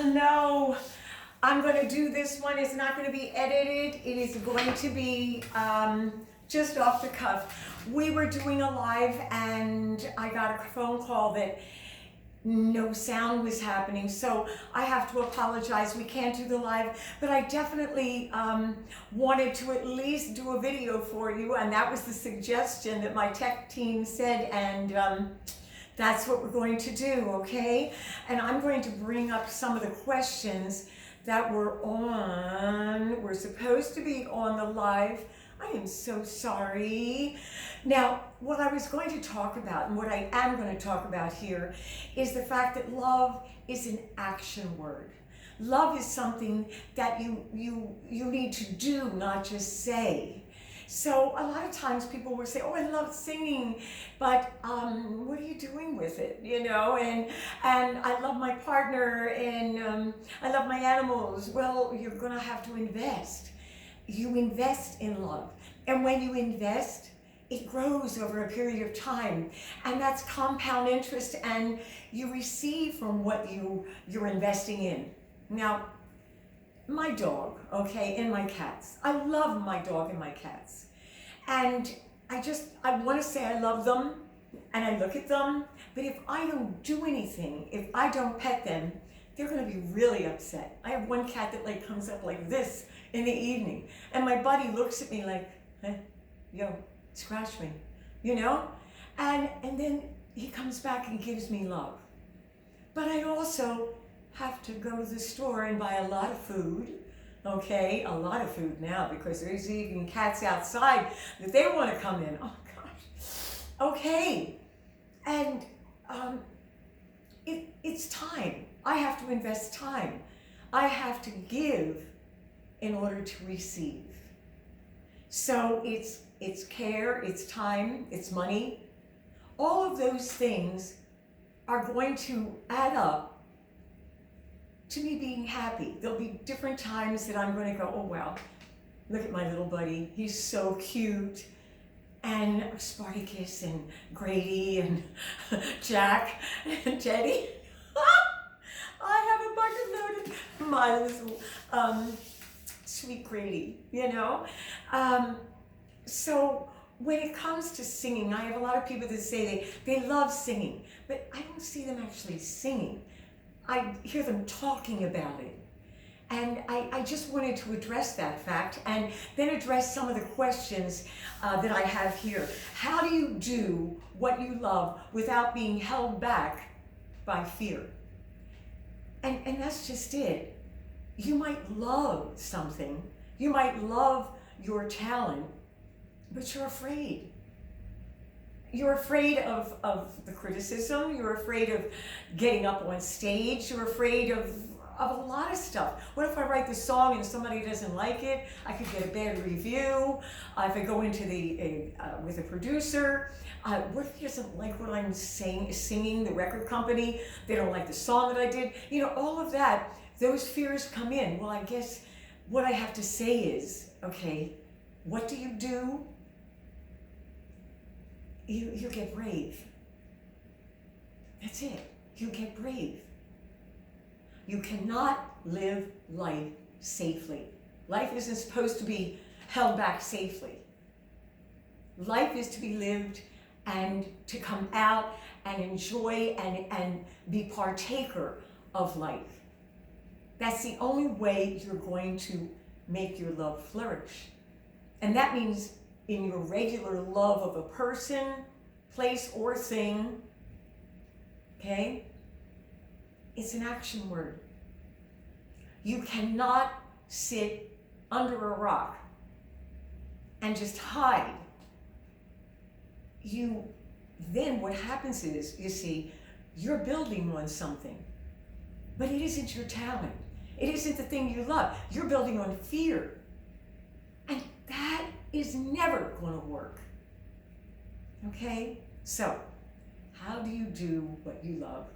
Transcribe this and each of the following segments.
No, I'm going to do this one. It's not going to be edited. It is going to be just off the cuff. We were doing a live and I got a phone call that no sound was happening, so I have to apologize. We can't do the live, but I definitely wanted to at least do a video for you, and that was the suggestion that my tech team said, and that's what we're going to do, okay? And I'm going to bring up some of the questions that were supposed to be on the live. I am so sorry. Now, what I was going to talk about and what I am going to talk about here is the fact that love is an action word. Love is something that you need to do, not just say. So a lot of times people will say, oh, I love singing, but what are you doing with it? You know, and I love my partner and I love my animals. Well, you're gonna have to invest. You invest in love. And when you invest, it grows over a period of time. And that's compound interest, and you receive from what you're investing in. Now, my dog, okay, and my cats. I love my dog and my cats. And I want to say I love them and I look at them, but if I don't do anything, if I don't pet them, they're going to be really upset. I have one cat that like comes up like this in the evening, and my buddy looks at me like, hey, yo, scratch me, you know? And then he comes back and gives me love. But I also have to go to the store and buy a lot of food, okay? A lot of food now, because there's even cats outside that they want to come in. Oh gosh. Okay. And it's time. I have to invest time. I have to give in order to receive. So it's care, it's time, it's money. All of those things are going to add up to me being happy. There'll be different times that I'm going to go, oh wow, look at my little buddy. He's so cute. And Spartacus and Grady and Jack and Teddy. I have a bucket load of my little sweet Grady, you know? So when it comes to singing, I have a lot of people that say they love singing, but I don't see them actually singing. I hear them talking about it. And I just wanted to address that fact and then address some of the questions that I have here. How do you do what you love without being held back by fear? And that's just it. You might love something, you might love your talent, but you're afraid. You're afraid of the criticism, you're afraid of getting up on stage, you're afraid of a lot of stuff. What if I write the song and somebody doesn't like it? I could get a bad review. If I go into with a producer, what if he doesn't like what I'm singing, the record company, they don't like the song that I did? You know, all of that, those fears come in. Well, I guess what I have to say is, okay, what do? You get brave. That's it. You get brave. You cannot live life safely. Life isn't supposed to be held back safely. Life is to be lived and to come out and enjoy and be partaker of life. That's the only way you're going to make your love flourish. And that means in your regular love of a person, place, or thing, okay? It's an action word. You cannot sit under a rock and just hide. Then what happens is, you see, you're building on something, but it isn't your talent. It isn't the thing you love. You're building on fear. And that is never going to work. Okay? So, how do you do what you love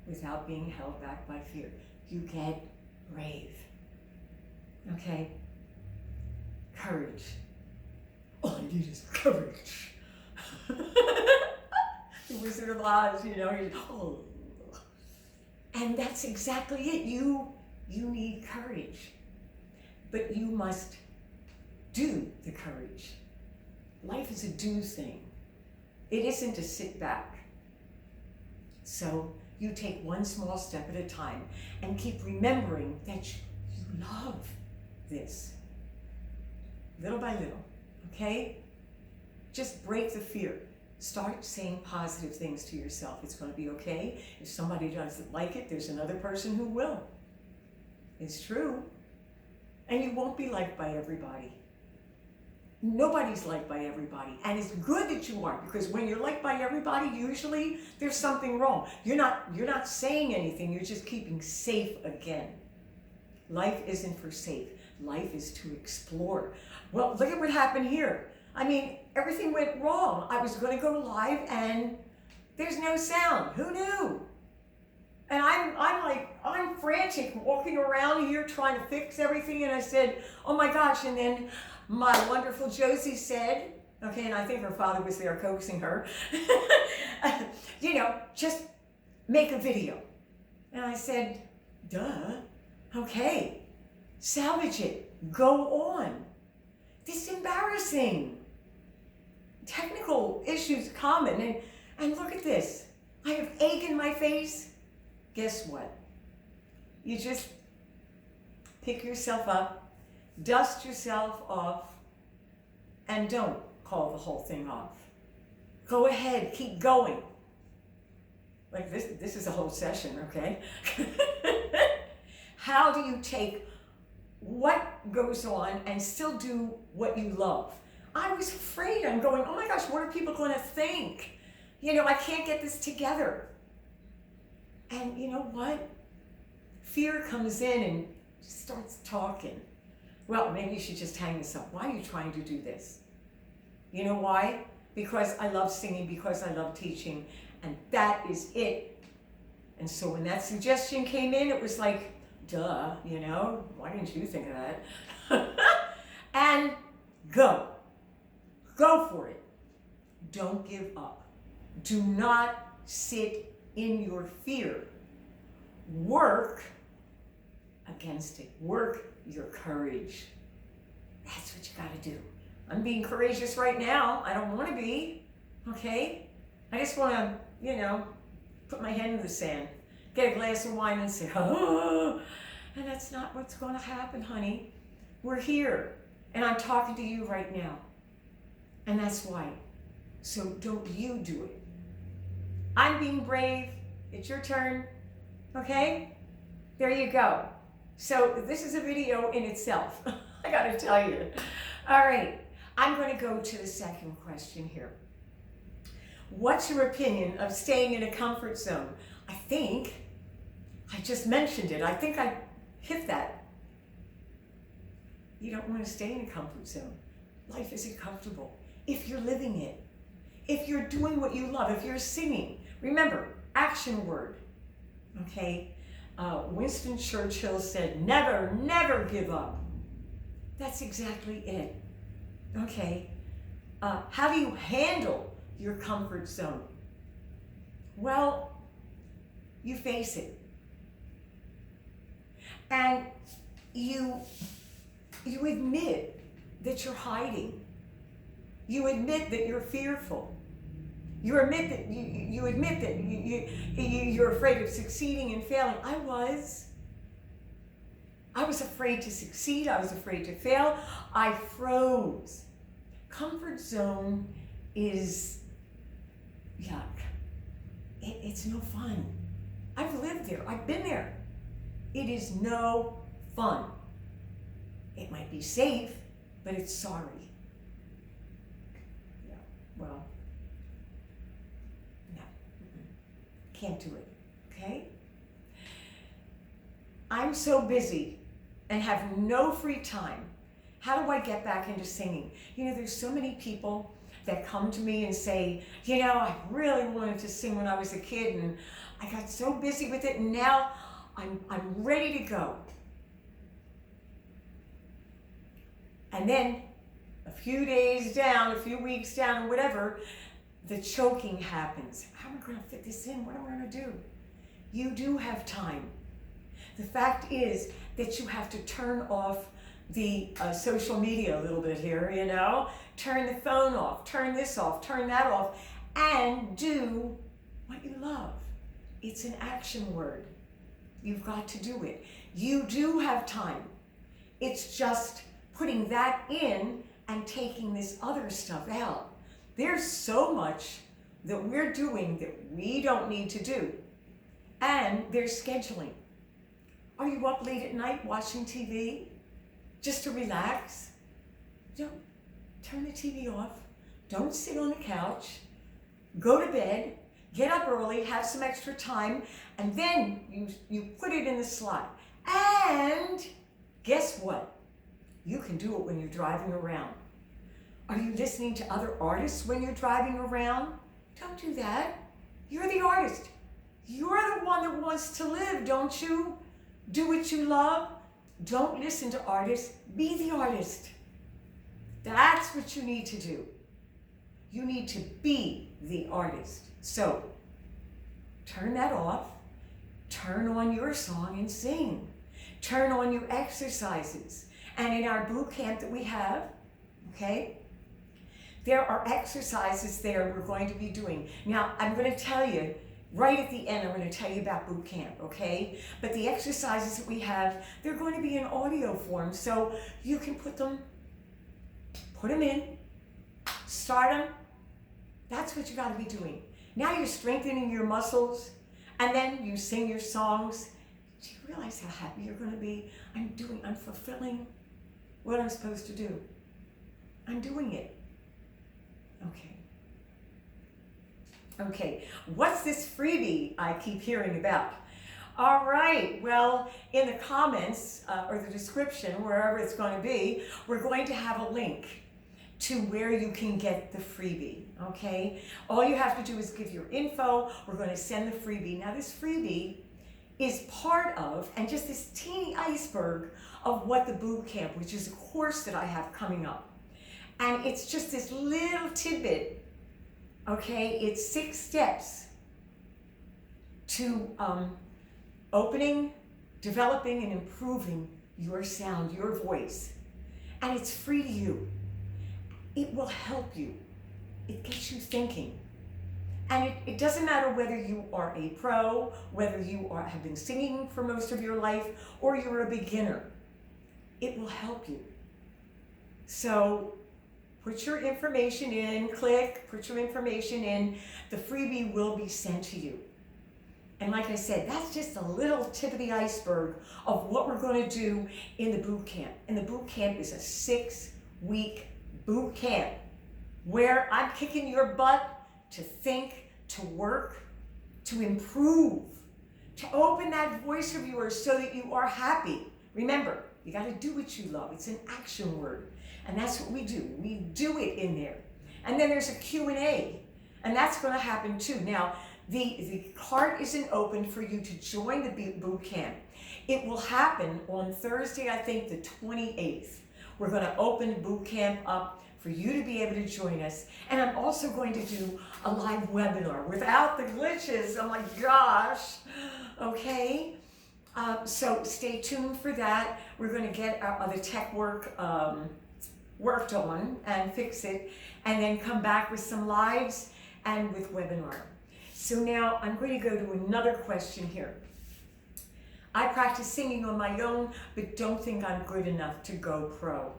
without being held back by fear? You get brave. Okay? Courage. All I need is courage. The Wizard of Oz, you know, And that's exactly it. You need courage, but you must do the courage. Life is a do thing. It isn't to sit back. So you take one small step at a time and keep remembering that you love this. Little by little, okay? Just break the fear. Start saying positive things to yourself. It's going to be okay. If somebody doesn't like it, there's another person who will. It's true. And you won't be liked by everybody. Nobody's liked by everybody. And it's good that you aren't, because when you're liked by everybody, usually there's something wrong. You're not saying anything. You're just keeping safe again. Life isn't for safe. Life is to explore. Well, look at what happened here. I mean, everything went wrong. I was going to go live and there's no sound. Who knew? And I'm frantic walking around here trying to fix everything. And I said, oh my gosh. And then my wonderful Josie said, okay, and I think her father was there coaxing her, just make a video. And I said, duh, okay, salvage it, go on. This is embarrassing. Technical issues common, and look at this. I have ache in my face. Guess what? You just pick yourself up, dust yourself off, and don't call the whole thing off. Go ahead, keep going. Like this is a whole session, okay? How do you take what goes on and still do what you love? I was afraid. I'm going, oh my gosh, what are people going to think? I can't get this together. And you know what? Fear comes in and starts talking. Well, maybe you should just hang this up. Why are you trying to do this? You know why? Because I love singing, because I love teaching, and that is it. And so when that suggestion came in, it was like, duh, why didn't you think of that? And go. Go for it. Don't give up. Do not sit in your fear. Work against it. Work your courage. That's what you got to do. I'm being courageous right now. I don't want to be, okay? I just want to, put my head in the sand, get a glass of wine and say, oh, and that's not what's going to happen, honey. We're here, and I'm talking to you right now, and that's why. So don't you do it. I'm being brave. It's your turn, okay? There you go. So this is a video in itself. I got to tell you. All right, I'm going to go to the second question here. What's your opinion of staying in a comfort zone? I think I just mentioned it. I think I hit that. You don't want to stay in a comfort zone. Life isn't comfortable. If you're living it, if you're doing what you love, if you're singing, remember, action word, okay? Winston Churchill said, never, never give up. That's exactly it, okay? How do you handle your comfort zone? Well, you face it. And you admit that you're hiding. You admit that you're fearful. You admit that you're afraid of succeeding and failing. I was afraid to succeed. I was afraid to fail. I froze. Comfort zone is yuck. It's no fun. I've lived there. I've been there. It is no fun. It might be safe, but it's sorry. Yeah, well, no. Can't do it, okay? I'm so busy and have no free time. How do I get back into singing? There's so many people that come to me and say, I really wanted to sing when I was a kid and I got so busy with it and now I'm ready to go. And then a few days down, a few weeks down, or whatever, the choking happens. How am I going to fit this in? What am I going to do? You do have time. The fact is that you have to turn off the social media a little bit here, you know? Turn the phone off, turn this off, turn that off, and do what you love. It's an action word. You've got to do it. You do have time. It's just putting that in and taking this other stuff out. There's so much that we're doing that we don't need to do. And there's scheduling. Are you up late at night watching TV just to relax? Don't turn the TV off. Don't sit on the couch. Go to bed. Get up early. Have some extra time. And then you put it in the slot. And guess what? You can do it when you're driving around. Are you listening to other artists when you're driving around? Don't do that. You're the artist. You're the one that wants to live, don't you? Do what you love. Don't listen to artists. Be the artist. That's what you need to do. You need to be the artist. So, turn that off. Turn on your song and sing. Turn on your exercises. And in our boot camp that we have, okay, there are exercises there we're going to be doing. Now, I'm going to tell you, right at the end, I'm going to tell you about boot camp, okay? But the exercises that we have, they're going to be in audio form, so you can put them in, start them. That's what you got to be doing. Now you're strengthening your muscles, and then you sing your songs. Do you realize how happy you're going to be? I'm fulfilling what I'm supposed to do. I'm doing it. Okay, what's this freebie I keep hearing about? All right, well, in the comments or the description, wherever it's going to be, we're going to have a link to where you can get the freebie, okay? All you have to do is give your info. We're going to send the freebie. Now, this freebie is part of, and just this teeny iceberg of what the boot camp, which is a course that I have coming up. And it's just this little tidbit. Okay, it's 6 steps to opening, developing, and improving your sound, your voice. And it's free to you. It will help you. It gets you thinking. And it doesn't matter whether you are a pro, whether you have been singing for most of your life, or you're a beginner. It will help you. So, put your information in, put your information in. The freebie will be sent to you. And like I said, that's just a little tip of the iceberg of what we're going to do in the boot camp. And the boot camp is a 6-week boot camp where I'm kicking your butt to think, to work, to improve, to open that voice of yours so that you are happy. Remember, you got to do what you love. It's an action word. And that's what we do. We do it in there. And then there's a Q&A. And that's going to happen too. Now, the card isn't open for you to join the boot camp. It will happen on Thursday, I think the 28th. We're going to open boot camp up for you to be able to join us. And I'm also going to do a live webinar without the glitches. Oh my gosh. Okay. So stay tuned for that. We're going to get our other tech work worked on and fix it, and then come back with some lives and with webinar. So now I'm going to go to another question here. I practice singing on my own, but don't think I'm good enough to go pro.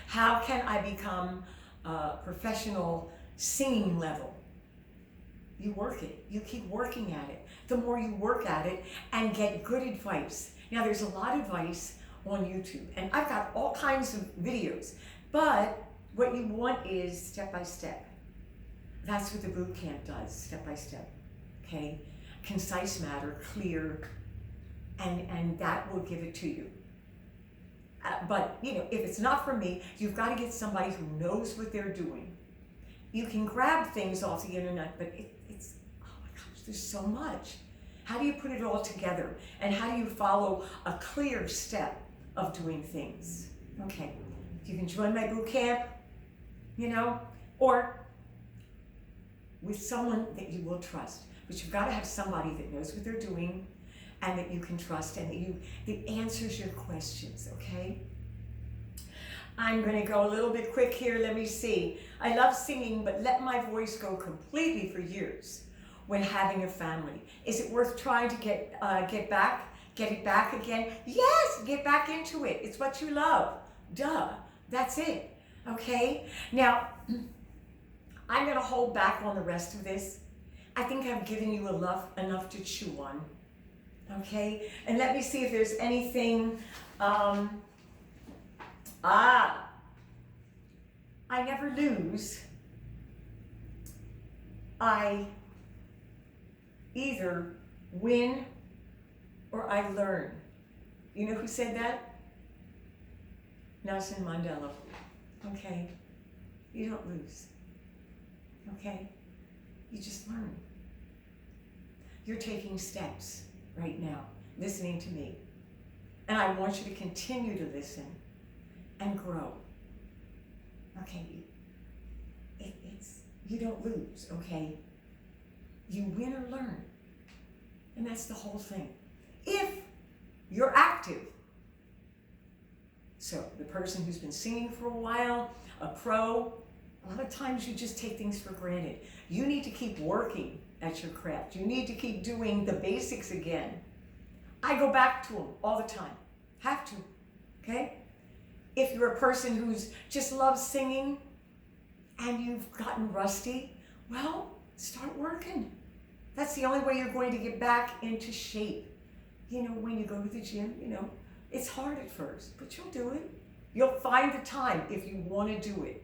How can I become a professional singing level? You work it. You keep working at it. The more you work at it and get good advice. Now, there's a lot of advice on YouTube, and I've got all kinds of videos, but what you want is step by step. That's what the boot camp does, step by step, okay? Concise matter, clear, and that will give it to you. But, you know, if it's not for me, you've got to get somebody who knows what they're doing. You can grab things off the internet, but it's, oh my gosh, there's so much. How do you put it all together? And how do you follow a clear step of doing things? Okay, you can join my boot camp, you know, or with someone that you will trust. but you've got to have somebody that knows what they're doing and that you can trust and that answers your questions, okay? I'm going to go a little bit quick here. Let me see. I love singing, but let my voice go completely for years when having a family. Is it worth trying to get it back again? Yes, get back into it. It's what you love. Duh. That's it. Okay? Now, I'm going to hold back on the rest of this. I think I've given you enough to chew on. Okay? And let me see if there's anything. I never lose. I either win or I learn. You know who said that? Nelson Mandela. Okay? You don't lose. Okay? You just learn. You're taking steps right now, listening to me. And I want you to continue to listen and grow. Okay? You don't lose, okay? You win or learn. And that's the whole thing. If you're active. So the person who's been singing for a while, a pro, a lot of times you just take things for granted. You need to keep working at your craft. You need to keep doing the basics again. I go back to them all the time. Have to, okay? If you're a person who's just loves singing and you've gotten rusty, well, start working. That's the only way you're going to get back into shape. You know, when you go to the gym, you know, it's hard at first, but you'll do it. You'll find the time if you want to do it.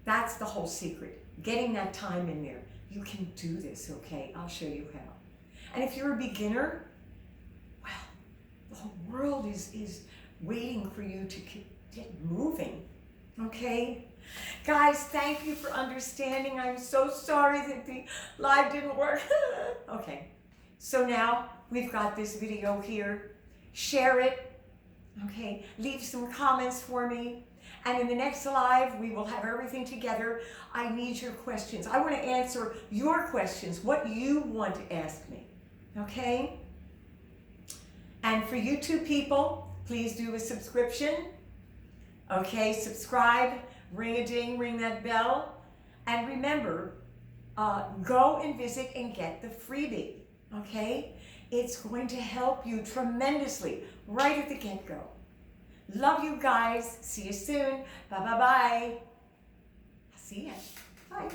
That's the whole secret, getting that time in there. You can do this, okay? I'll show you how. And if you're a beginner, well, the whole world is waiting for you to get moving, okay? Guys, thank you for understanding. I'm so sorry that the live didn't work. Okay, so now we've got this video here. Share it, okay? Leave some comments for me. And in the next live, we will have everything together. I need your questions. I want to answer your questions, what you want to ask me, okay? And for YouTube people, please do a subscription. Okay, subscribe, ring a ding, ring that bell. And remember, go and visit and get the freebie, okay? It's going to help you tremendously right at the get-go. Love you guys. See you soon. Bye-bye-bye. See ya. Bye.